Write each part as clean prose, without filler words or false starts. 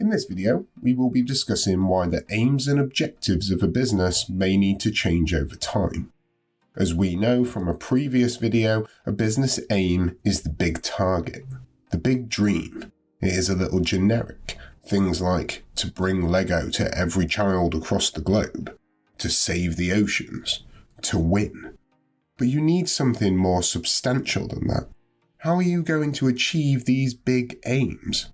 In this video, we will be discussing why the aims and objectives of a business may need to change over time. As we know from a previous video, a business aim is the big target, the big dream. It is a little generic. Things like to bring Lego to every child across the globe, to save the oceans, to win. But you need something more substantial than that. How are you going to achieve these big aims?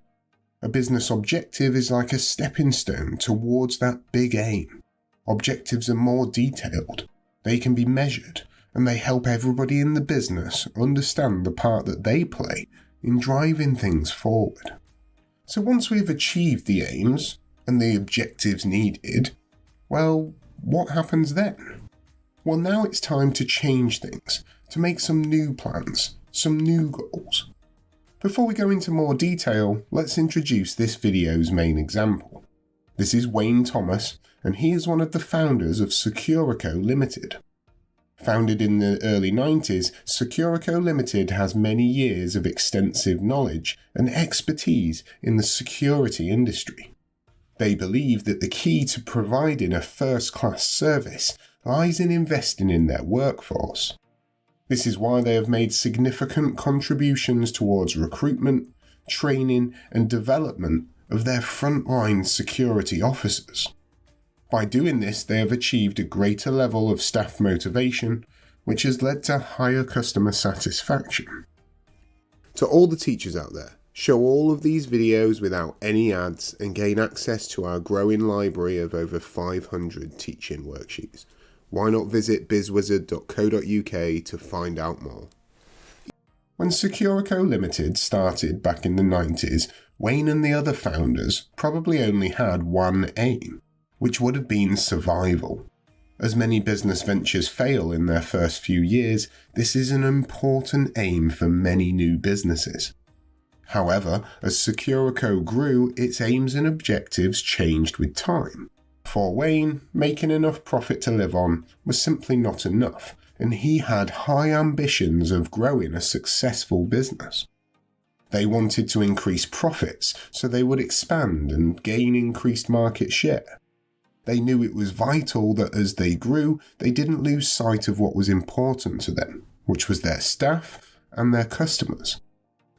A business objective is like a stepping stone towards that big aim. Objectives are more detailed, they can be measured, and they help everybody in the business understand the part that they play in driving things forward. So once we've achieved the aims and the objectives needed, well, what happens then? Well, now it's time to change things, to make some new plans, some new goals. Before we go into more detail, let's introduce this video's main example. This is Wayne Thomas, and he is one of the founders of Securico Ltd. Founded in the early 90s, Securico Ltd has many years of extensive knowledge and expertise in the security industry. They believe that the key to providing a first-class service lies in investing in their workforce. This is why they have made significant contributions towards recruitment, training, and development of their frontline security officers. By doing this, they have achieved a greater level of staff motivation, which has led to higher customer satisfaction. To all the teachers out there, show all of these videos without any ads and gain access to our growing library of over 500 teaching worksheets. Why not visit BizzWizard.co.uk to find out more? When Securico Ltd started back in the 90s, Wayne and the other founders probably only had one aim, which would have been survival. As many business ventures fail in their first few years, this is an important aim for many new businesses. However, as Securico grew, its aims and objectives changed with time. For Wayne, making enough profit to live on was simply not enough, and he had high ambitions of growing a successful business. They wanted to increase profits so they would expand and gain increased market share. They knew it was vital that as they grew, they didn't lose sight of what was important to them, which was their staff and their customers.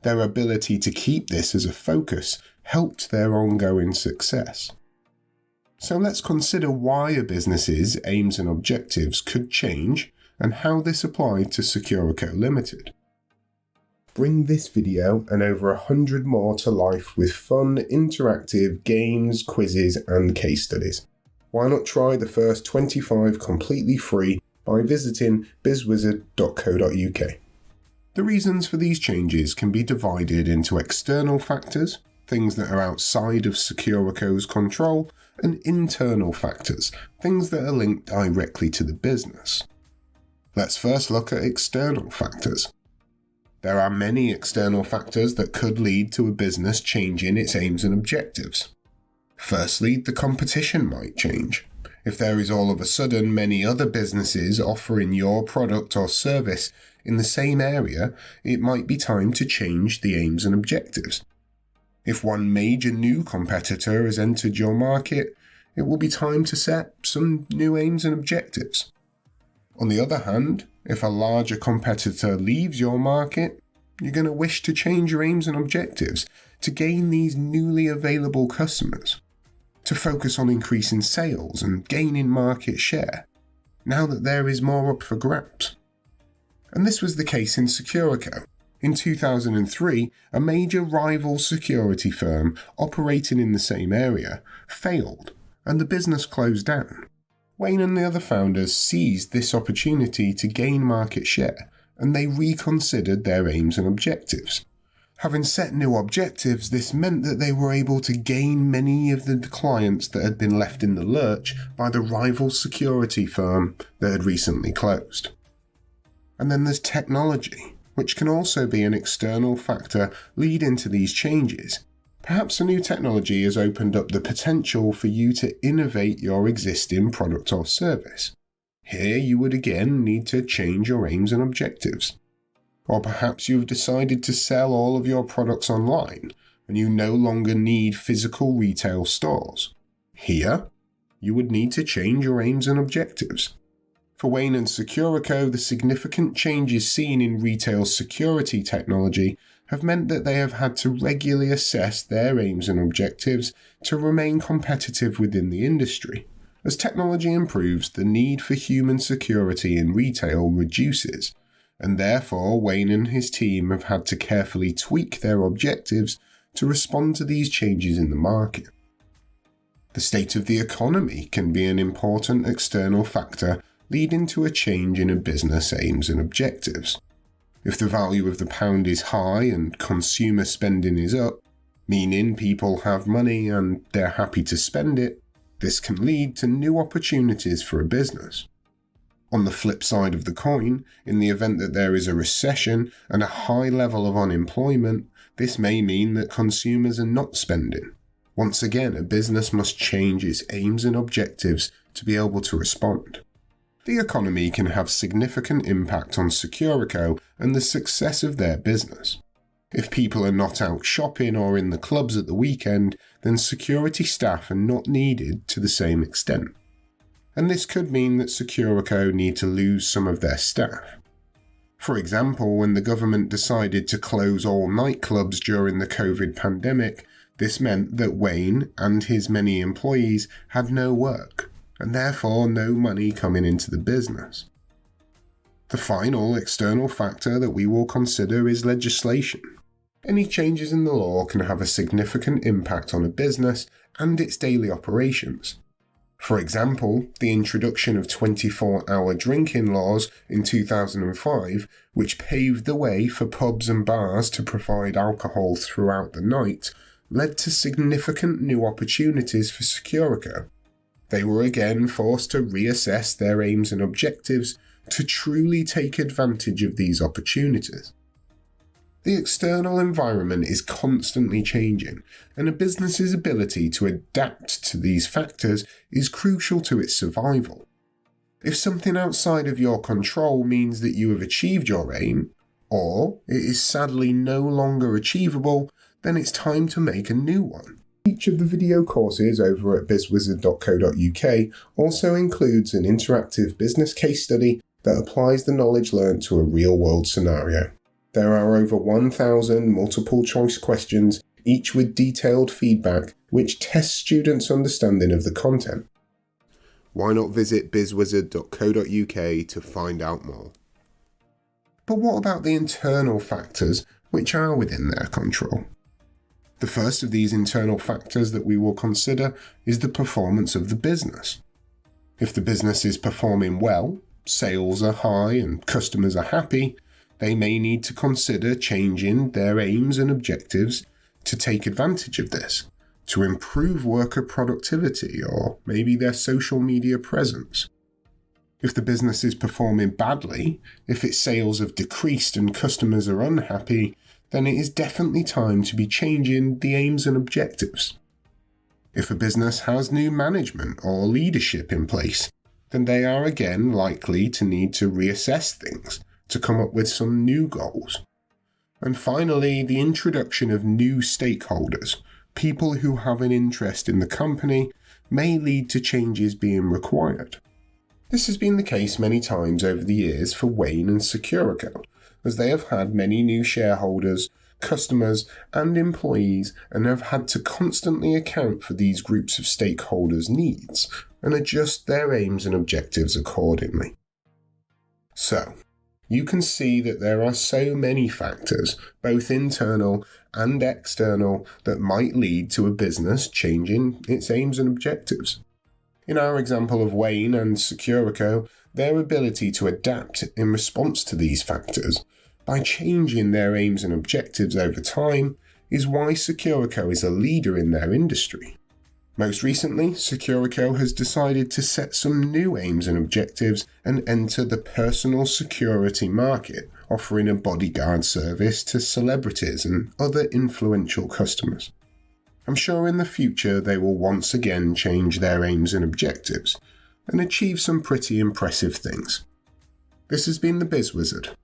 Their ability to keep this as a focus helped their ongoing success. So let's consider why a business's aims and objectives could change and how this applied to Securico Ltd. Bring this video and over 100 more to life with fun, interactive games, quizzes and case studies. Why not try the first 25 completely free by visiting BizzWizard.co.uk. The reasons for these changes can be divided into external factors, things that are outside of Securico's control, and internal factors, things that are linked directly to the business. Let's first look at external factors. There are many external factors that could lead to a business changing its aims and objectives. Firstly, the competition might change. If there is all of a sudden many other businesses offering your product or service in the same area, it might be time to change the aims and objectives. If one major new competitor has entered your market, it will be time to set some new aims and objectives. On the other hand, if a larger competitor leaves your market, you're going to wish to change your aims and objectives to gain these newly available customers, to focus on increasing sales and gaining market share, now that there is more up for grabs. And this was the case in Securico. In 2003, a major rival security firm operating in the same area failed, and the business closed down. Wayne and the other founders seized this opportunity to gain market share, and they reconsidered their aims and objectives. Having set new objectives, this meant that they were able to gain many of the clients that had been left in the lurch by the rival security firm that had recently closed. And then there's technology, which can also be an external factor leading to these changes. Perhaps a new technology has opened up the potential for you to innovate your existing product or service. Here you would again need to change your aims and objectives. Or perhaps you've decided to sell all of your products online, and you no longer need physical retail stores. Here, you would need to change your aims and objectives. For Wayne and Securico, the significant changes seen in retail security technology have meant that they have had to regularly assess their aims and objectives to remain competitive within the industry. As technology improves, the need for human security in retail reduces, and therefore Wayne and his team have had to carefully tweak their objectives to respond to these changes in the market. The state of the economy can be an important external factor leading to a change in a business aims and objectives. If the value of the pound is high and consumer spending is up, meaning people have money and they're happy to spend it, this can lead to new opportunities for a business. On the flip side of the coin, in the event that there is a recession and a high level of unemployment, this may mean that consumers are not spending. Once again, a business must change its aims and objectives to be able to respond. The economy can have significant impact on Securico and the success of their business. If people are not out shopping or in the clubs at the weekend, then security staff are not needed to the same extent. And this could mean that Securico need to lose some of their staff. For example, when the government decided to close all nightclubs during the COVID pandemic, this meant that Wayne and his many employees had no work, and therefore no money coming into the business. The final external factor that we will consider is legislation. Any changes in the law can have a significant impact on a business and its daily operations. For example, the introduction of 24-hour drinking laws in 2005, which paved the way for pubs and bars to provide alcohol throughout the night, led to significant new opportunities for Securico. They were again forced to reassess their aims and objectives to truly take advantage of these opportunities. The external environment is constantly changing, and a business's ability to adapt to these factors is crucial to its survival. If something outside of your control means that you have achieved your aim, or it is sadly no longer achievable, then it's time to make a new one. Each of the video courses over at BizzWizard.co.uk also includes an interactive business case study that applies the knowledge learned to a real-world scenario. There are over 1,000 multiple-choice questions, each with detailed feedback, which tests students' understanding of the content. Why not visit BizzWizard.co.uk to find out more? But what about the internal factors which are within their control? The first of these internal factors that we will consider is the performance of the business. If the business is performing well, sales are high and customers are happy, they may need to consider changing their aims and objectives to take advantage of this, to improve worker productivity or maybe their social media presence. If the business is performing badly, if its sales have decreased and customers are unhappy, then it is definitely time to be changing the aims and objectives. If a business has new management or leadership in place, then they are again likely to need to reassess things to come up with some new goals. And finally, the introduction of new stakeholders, people who have an interest in the company, may lead to changes being required. This has been the case many times over the years for Wayne and Securico, as they have had many new shareholders, customers, and employees and have had to constantly account for these groups of stakeholders' needs and adjust their aims and objectives accordingly. So, you can see that there are so many factors, both internal and external, that might lead to a business changing its aims and objectives. In our example of Wayne and Securico, their ability to adapt in response to these factors by changing their aims and objectives over time is why Securico is a leader in their industry. Most recently, Securico has decided to set some new aims and objectives and enter the personal security market, offering a bodyguard service to celebrities and other influential customers. I'm sure in the future they will once again change their aims and objectives and achieve some pretty impressive things. This has been the BizzWizard.